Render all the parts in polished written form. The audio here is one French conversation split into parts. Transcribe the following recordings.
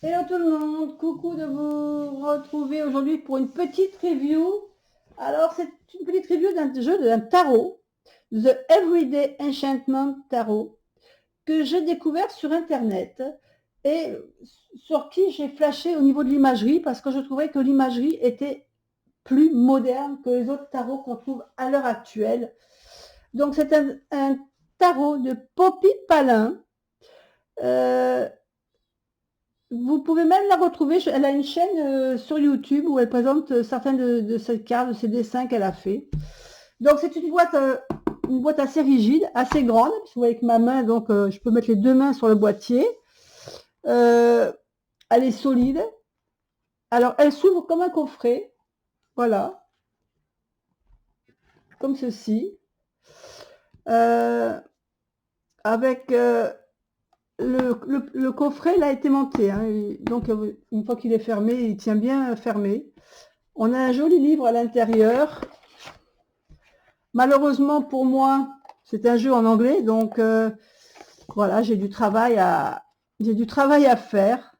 Hello tout le monde, coucou de vous retrouver aujourd'hui pour une petite review. Alors c'est une petite review d'un jeu d'un tarot, The Everyday Enchantment Tarot, que j'ai découvert sur internet et sur qui j'ai flashé au niveau de l'imagerie parce que je trouvais que l'imagerie était plus moderne que les autres tarots qu'on trouve à l'heure actuelle. Donc c'est un tarot de Poppy Palin. Euh, Vous pouvez même la retrouver, elle a une chaîne sur YouTube où elle présente certains de ses cartes, de ses dessins qu'elle a fait. Donc c'est une boîte assez rigide, assez grande. Vous voyez avec ma main, donc je peux mettre les deux mains sur le boîtier. Euh, Elle est solide. Alors elle s'ouvre comme un coffret, voilà, comme ceci, euh, avec le coffret, il a été monté, hein, donc une fois qu'il est fermé, il tient bien fermé. On a un joli livre à l'intérieur. Malheureusement pour moi, c'est un jeu en anglais, donc voilà, j'ai du travail à faire.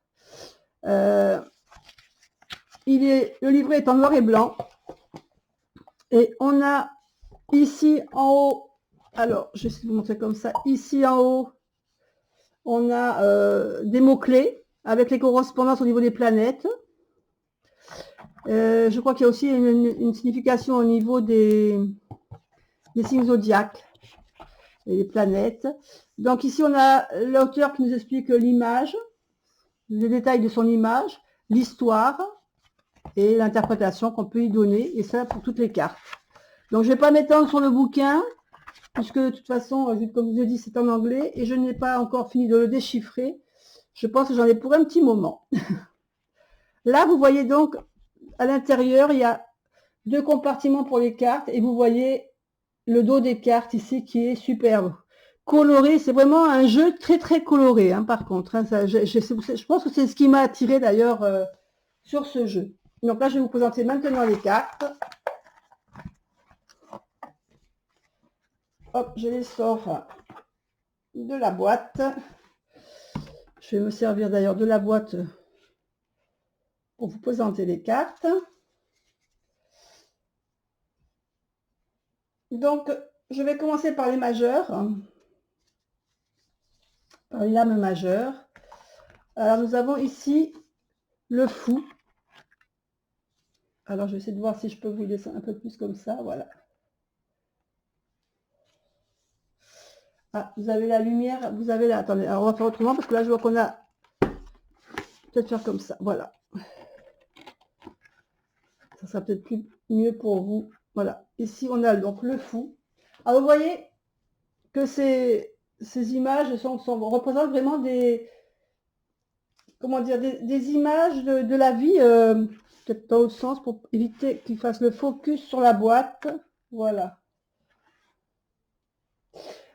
Euh, le livret est en noir et blanc, et on a ici en haut, alors je vais essayer de vous montrer comme ça, ici en haut, on a des mots-clés avec les correspondances au niveau des planètes. Je crois qu'il y a aussi une signification au niveau des signes zodiaques et des planètes. Donc ici, on a l'auteur qui nous explique l'image, les détails de son image, l'histoire et l'interprétation qu'on peut y donner, et ça pour toutes les cartes. Donc je ne vais pas m'étendre sur le bouquin, puisque de toute façon, comme je dis, c'est en anglais, et je n'ai pas encore fini de le déchiffrer. Je pense que j'en ai pour un petit moment. Là, vous voyez donc, à l'intérieur, il y a deux compartiments pour les cartes, et vous voyez le dos des cartes ici qui est superbe. Coloré, c'est vraiment un jeu très très coloré, hein, par contre. Hein, ça, je pense que c'est ce qui m'a attiré d'ailleurs sur ce jeu. Donc là, je vais vous présenter maintenant les cartes. Hop, je les sors de la boîte. Je vais me servir d'ailleurs de la boîte pour vous présenter les cartes. Donc, je vais commencer par les majeures, par les lames majeures. Alors, nous avons ici le fou. Alors, je vais essayer de voir si je peux vous laisser un peu plus comme ça, voilà. Ah, vous avez la lumière, vous avez la... Attendez, alors on va faire autrement parce que là, je vois qu'on a... Peut-être faire comme ça, voilà. Ça sera peut-être plus mieux pour vous. Voilà, ici, on a donc le fou. Alors, vous voyez que ces images représentent vraiment des... Comment dire, des images de la vie, peut-être pas au sens, pour éviter qu'il fasse le focus sur la boîte. Voilà.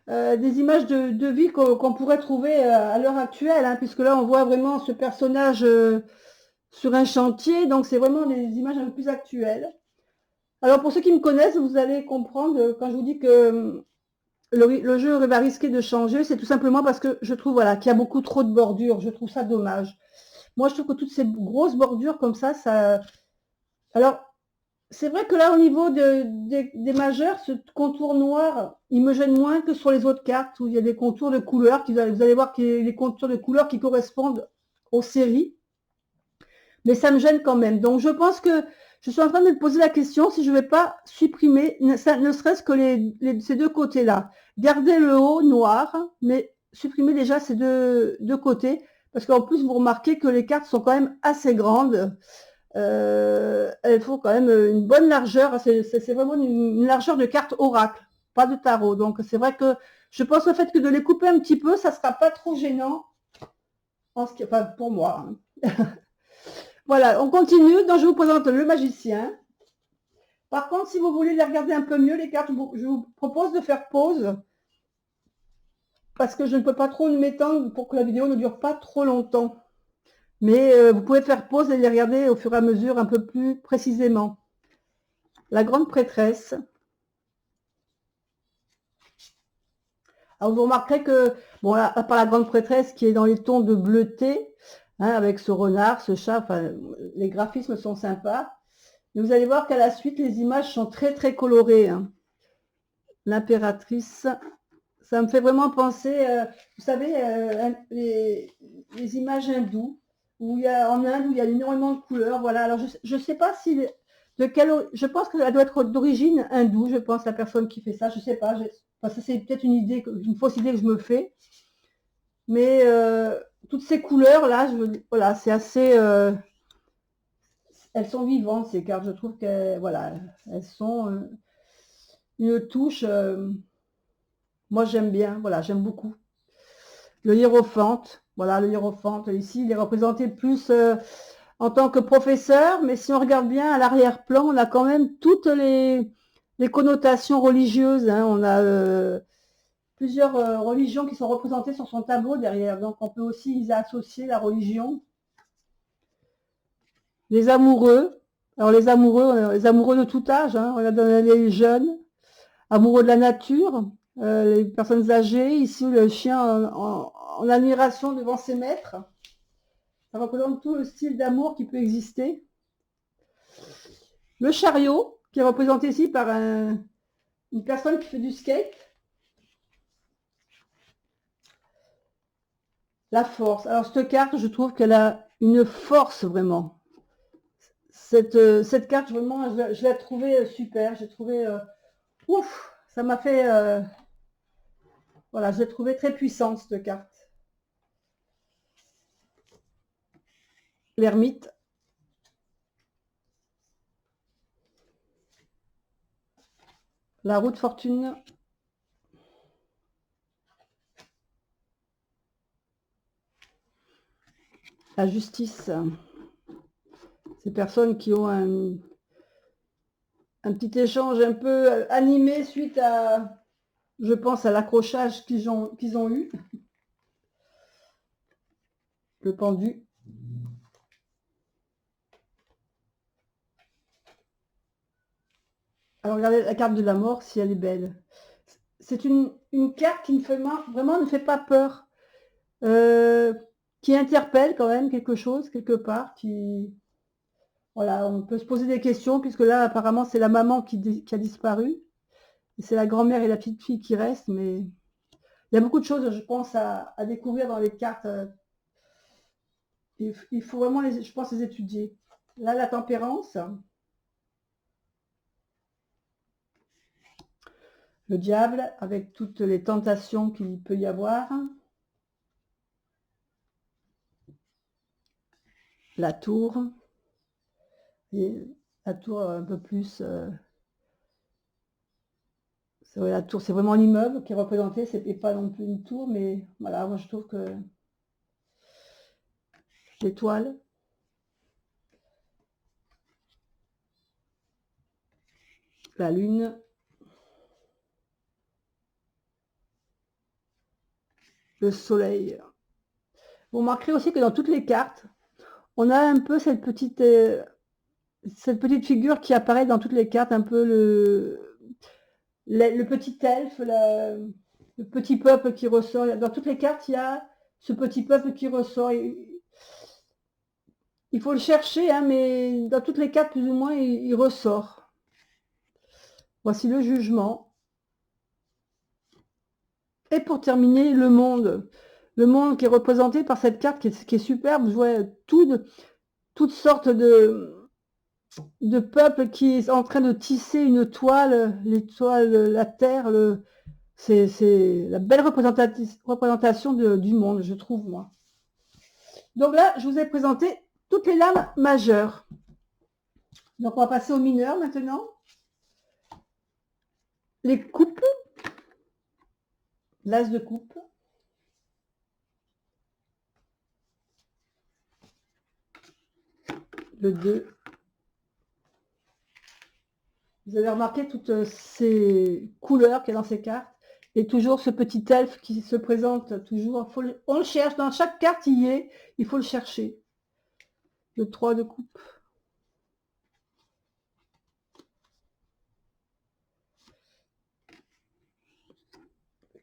Des images de vie qu'on pourrait trouver à l'heure actuelle, hein, puisque là, on voit vraiment ce personnage sur un chantier, donc c'est vraiment des images un peu plus actuelles. Alors, pour ceux qui me connaissent, vous allez comprendre quand je vous dis que le jeu va risquer de changer, c'est tout simplement parce que je trouve voilà, qu'il y a beaucoup trop de bordures. Je trouve ça dommage. Moi, je trouve que toutes ces grosses bordures comme ça... Alors, c'est vrai que là, au niveau des majeurs, ce contour noir, il me gêne moins que sur les autres cartes où il y a des contours de couleurs. Vous allez voir qu'il y a les contours de couleurs qui correspondent aux séries. Mais ça me gêne quand même. Donc, je pense que je suis en train de me poser la question si je ne vais pas supprimer, ne serait-ce que ces deux côtés-là. Garder le haut noir, mais supprimer déjà ces deux côtés. Parce qu'en plus, vous remarquez que les cartes sont quand même assez grandes. Elles font quand même une bonne largeur. C'est vraiment une largeur de carte oracle, pas de tarot. Donc c'est vrai que je pense au fait que de les couper un petit peu, ça sera pas trop gênant, enfin, pour moi. Voilà, on continue. Donc je vous présente le magicien. Par contre, si vous voulez les regarder un peu mieux, les cartes, je vous propose de faire pause parce que je ne peux pas trop m'étendre pour que la vidéo ne dure pas trop longtemps. Mais vous pouvez faire pause et les regarder au fur et à mesure un peu plus précisément. La grande prêtresse. Alors vous remarquerez que, bon, à part la grande prêtresse qui est dans les tons de bleuté, hein, avec ce renard, ce chat, enfin, les graphismes sont sympas. Mais vous allez voir qu'à la suite, les images sont très très colorées, hein. L'impératrice, ça me fait vraiment penser, vous savez, les images hindoues, où il y a, en Inde, où il y a énormément de couleurs, voilà. Alors, je sais pas si, de quelle, je pense qu'elle doit être d'origine hindoue, je pense, la personne qui fait ça, je sais pas, enfin, ça c'est peut-être une idée, une fausse idée que je me fais, mais toutes ces couleurs-là, voilà, c'est assez, elles sont vivantes, ces cartes, je trouve qu'elles, voilà, elles sont une touche, moi j'aime bien, voilà, j'aime beaucoup. Le hiérophante, voilà, le hiérophante, ici, il est représenté plus en tant que professeur, mais si on regarde bien à l'arrière-plan, on a quand même toutes les connotations religieuses, hein. On a plusieurs religions qui sont représentées sur son tableau derrière, donc on peut aussi y associer la religion. Les amoureux, alors les amoureux de tout âge, hein, on a dans les jeunes, amoureux de la nature, les personnes âgées, ici le chien en admiration devant ses maîtres. Ça représente tout le style d'amour qui peut exister. Le chariot, qui est représenté ici par une personne qui fait du skate. La force. Alors cette carte, je trouve qu'elle a une force vraiment. Cette carte, vraiment, je l'ai trouvée super. J'ai trouvé, ouf, ça m'a fait, voilà, je l'ai trouvée très puissante cette carte. L'ermite. La roue de fortune. La justice. Ces personnes qui ont un petit échange un peu animé suite à, je pense, à l'accrochage qu'ils ont eu. Le pendu. Alors regardez la carte de la mort, si elle est belle. C'est une carte qui vraiment ne fait pas peur, euh, qui interpelle quand même quelque chose, quelque part, qui... Voilà, on peut se poser des questions, puisque là, apparemment, c'est la maman qui a disparu. C'est la grand-mère et la petite fille qui restent, mais il y a beaucoup de choses, je pense, à découvrir dans les cartes. Il faut vraiment, je pense, les étudier. Là, la tempérance, le diable, avec toutes les tentations qu'il peut y avoir. La tour, et la tour un peu plus... la tour, c'est vraiment l'immeuble qui est représenté, c'est pas non plus une tour, mais voilà, moi je trouve que l'étoile, la lune, le soleil. Vous remarquerez aussi que dans toutes les cartes, on a un peu cette petite figure qui apparaît dans toutes les cartes, un peu le petit elfe, le petit peuple qui ressort. Dans toutes les cartes, il y a ce petit peuple qui ressort. Il faut le chercher, hein, mais dans toutes les cartes, plus ou moins, il ressort. Voici le jugement. Et pour terminer, le monde. Le monde qui est représenté par cette carte qui est superbe. Vous voyez toutes sortes de peuples qui est en train de tisser une toile, l'étoile, la terre. C'est la belle représentation du monde, je trouve, moi. Donc là, je vous ai présenté toutes les lames majeures. Donc on va passer aux mineurs maintenant. Les coupes. L'as de coupe. Le 2. Vous avez remarqué toutes ces couleurs qu'il y a dans ces cartes. Et toujours ce petit elfe qui se présente toujours. On le cherche, dans chaque carte il y est, il faut le chercher. Le 3 de coupe.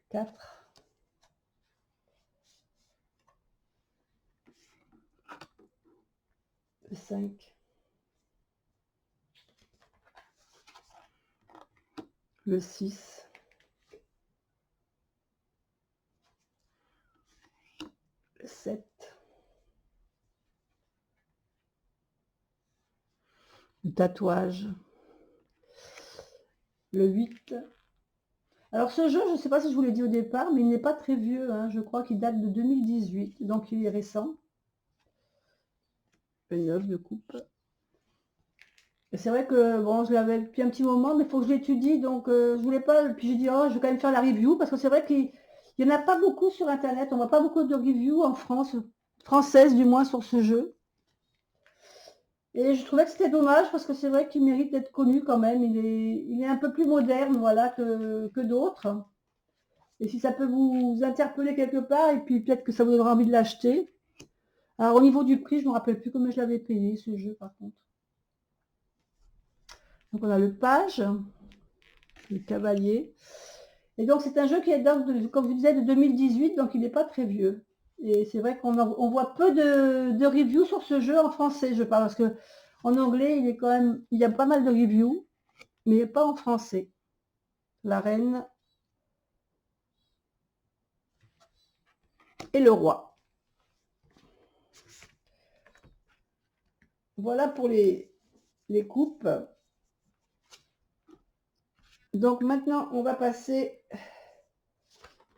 4. le 5, le 6, le 7, le tatouage, le 8. Alors ce jeu, je ne sais pas si je vous l'ai dit au départ, mais il n'est pas très vieux, hein. Je crois qu'il date de 2018, donc il est récent. Le 9 de coupe. Et c'est vrai que bon, je l'avais depuis un petit moment, mais il faut que je l'étudie, donc je voulais pas. Puis j'ai dit, oh, je vais quand même faire la review, parce que c'est vrai qu'il n'y en a pas beaucoup sur Internet, on voit pas beaucoup de reviews en France, françaises du moins, sur ce jeu. Et je trouvais que c'était dommage, parce que c'est vrai qu'il mérite d'être connu quand même, il est un peu plus moderne, voilà, que d'autres. Et si ça peut vous interpeller quelque part, et puis peut-être que ça vous donnera envie de l'acheter. Alors au niveau du prix, je ne me rappelle plus comment je l'avais payé ce jeu par contre. Donc on a le page, le cavalier. Et donc c'est un jeu qui est donc, comme je vous disais, de 2018, donc il n'est pas très vieux. Et c'est vrai qu'on voit peu de reviews sur ce jeu en français, je parle, parce que en anglais, il y a pas mal de reviews, mais pas en français. La reine et le roi. Voilà pour les coupes. Donc maintenant, on va passer,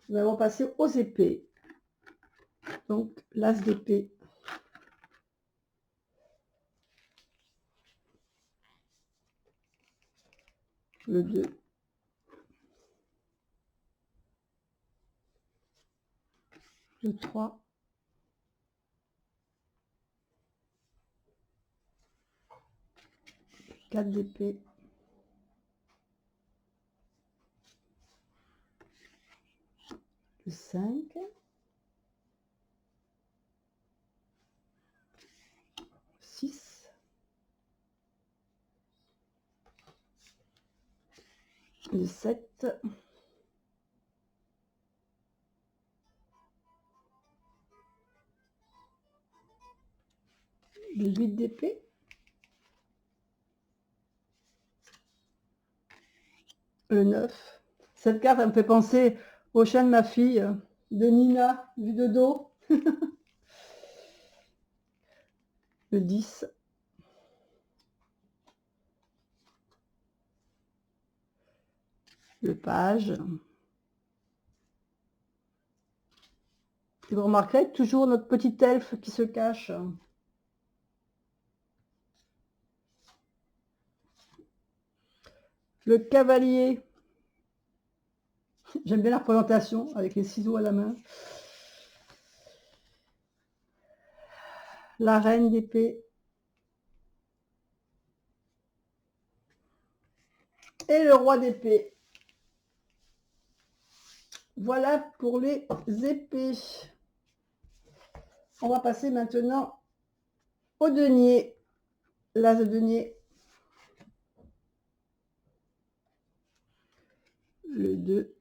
nous allons passer aux épées. Donc l'as d'épée. Le 2. Le 3. Le 4 d'épée. Le 5. Le 6. Le 7. Le 8 d'épée. Le 9. Cette carte, elle me fait penser au chien de ma fille, de Nina, vu de dos. Le 10. Le page. Et vous remarquerez toujours notre petit elfe qui se cache. Le cavalier. J'aime bien la représentation avec les ciseaux à la main. La reine d'épée. Et le roi d'épée. Voilà pour les épées. On va passer maintenant au denier. L'as de denier. Le 2.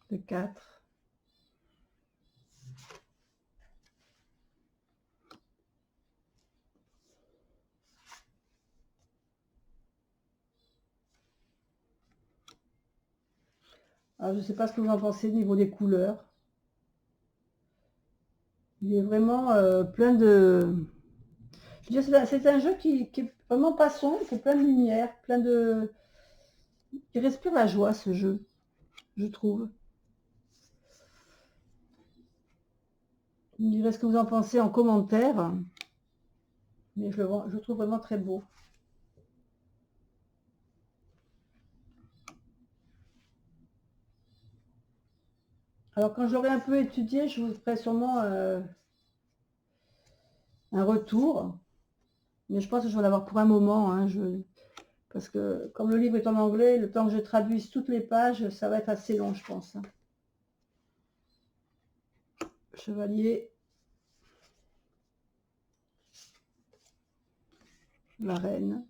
Le 4. Alors, je ne sais pas ce que vous en pensez au niveau des couleurs. Il est vraiment plein de... Je veux dire, c'est un jeu qui est vraiment pas sombre, qui est plein de lumière, plein de... Il respire la joie, ce jeu, je trouve. Vous me direz ce que vous en pensez en commentaire. Mais je le trouve vraiment très beau. Alors, quand j'aurai un peu étudié, je vous ferai sûrement un retour. Mais je pense que je vais l'avoir pour un moment. Hein, parce que comme le livre est en anglais, le temps que je traduise toutes les pages, ça va être assez long, je pense. Chevalier. La reine.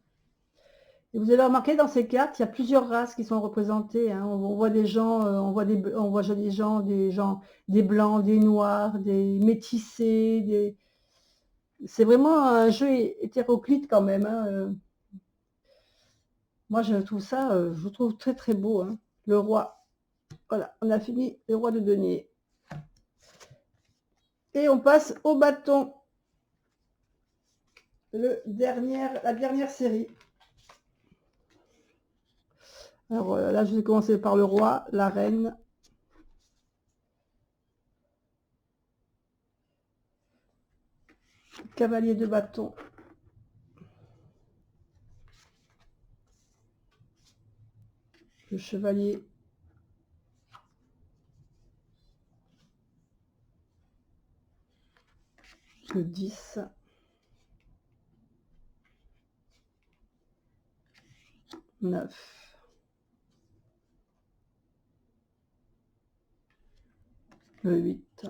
Et vous avez remarqué dans ces cartes, il y a plusieurs races qui sont représentées, hein. On voit des gens, on voit des gens, des blancs, des noirs, des métissés, c'est vraiment un jeu hétéroclite quand même, hein. Moi, je trouve ça, je le trouve très très beau, hein. Le roi. Voilà, on a fini le roi de denier. Et on passe au bâton. La dernière série. Alors là, je vais commencer par le roi, la reine. Cavalier de bâton. Le chevalier. Le 10. Neuf. Le 8.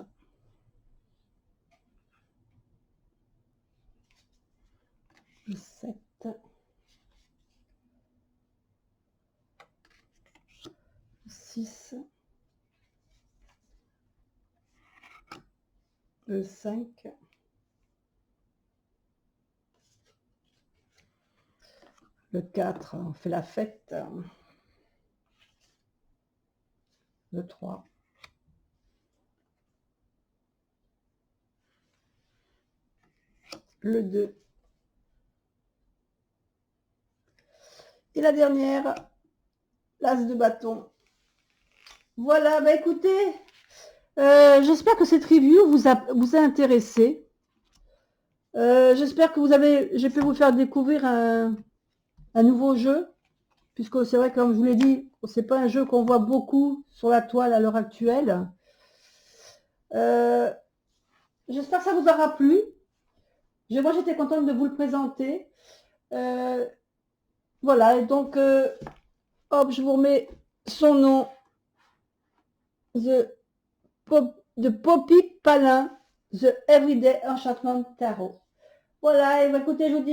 Le 7. Le 6. Le 5. Le 4, on fait la fête. Le 3. Le 2. Et la dernière, l'as de bâton. Voilà, bah écoutez, j'espère que cette review vous a intéressé. J'espère que j'ai pu vous faire découvrir un nouveau jeu, puisque c'est vrai, comme je vous l'ai dit, c'est pas un jeu qu'on voit beaucoup sur la toile à l'heure actuelle. J'espère que ça vous aura plu. Moi, j'étais contente de vous le présenter. Voilà, et donc, hop, je vous remets son nom, The Poppy Palin, The Everyday Enchantment Tarot. Voilà, et écoutez, je vous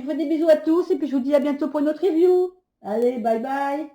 fais des bisous à tous, et puis je vous dis à bientôt pour une autre review. Allez, bye bye.